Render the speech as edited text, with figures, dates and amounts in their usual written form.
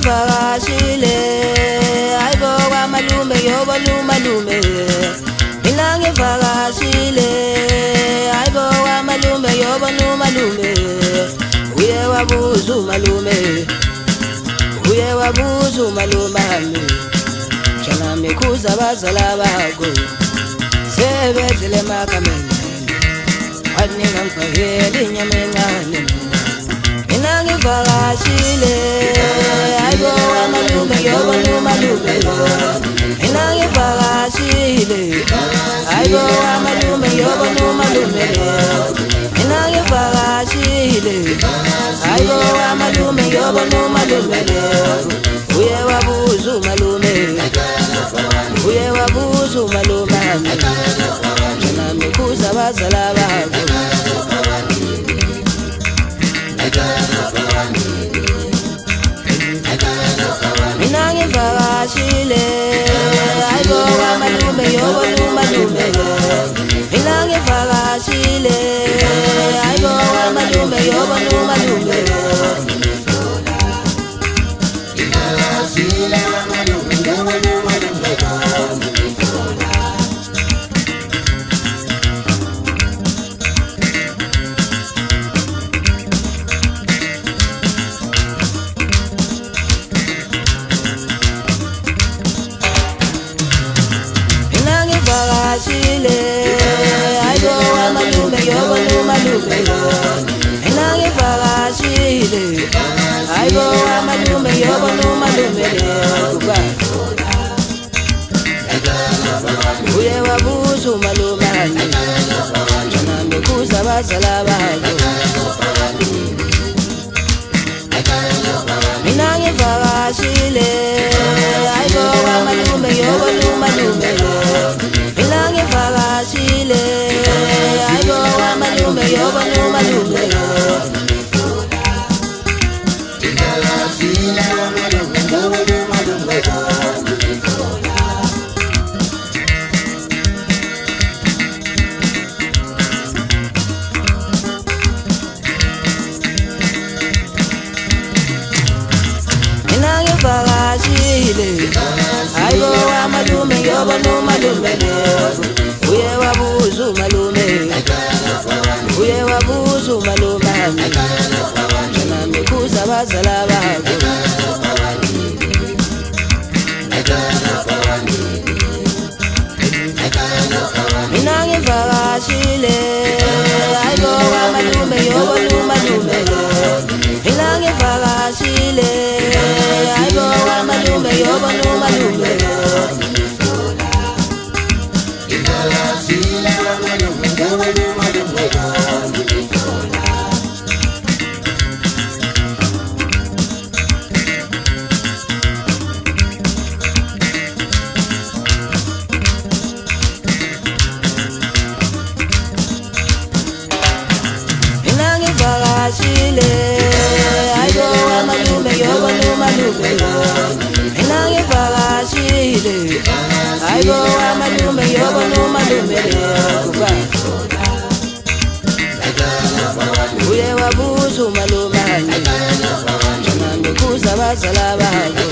ngivakashile hayibo kwamalume yobonumalume mina ngivakashile hayibo kwamalume yobonumalume uye wabuza umalume uye wabuza umalumami shana mikhuza abazala bakho sebedlele makamene wanika ngifakele inyama encane mina ngivakashile hayibo kwamalume yobonumalume mina ngivakashile hayibo kwamalume yobonumalume mina ngivakashile hayibo kwamalume yobonumalume uye wabuza umalume uye wabuza umalumami shana mikhuza abazala bakho mina ngivakashile hayibo kwamalume yobonumalume mina ngivakashile hayibo kwamalume yobonumalume ngivakashile hayibo kwamalume yobonumalume mina ngivakashile hayibo kwamalume yobonumalume uye wabuza umalumami shana mikhuza abazala bakho mina ngivakashile hayibo kwamalume yobonumalume mina ngivakashile hayibo kwamalume yobonumalume mina ngivakashile hayibo kwamalume yobonumalume uye wabuza umalume uye wabuza umalumami shana mikhuza abazala bakho mina ngivakashile hayibo kwamalume yobonumalume mina ngivakashile hayibo kwamalume yobonumalume mina ngivakashile hayibo kwamalume yobonumalume mina ngivakashile hayibo kwamalume yobonumalume uye wabuza umalumami shana mikhuza abazala bakho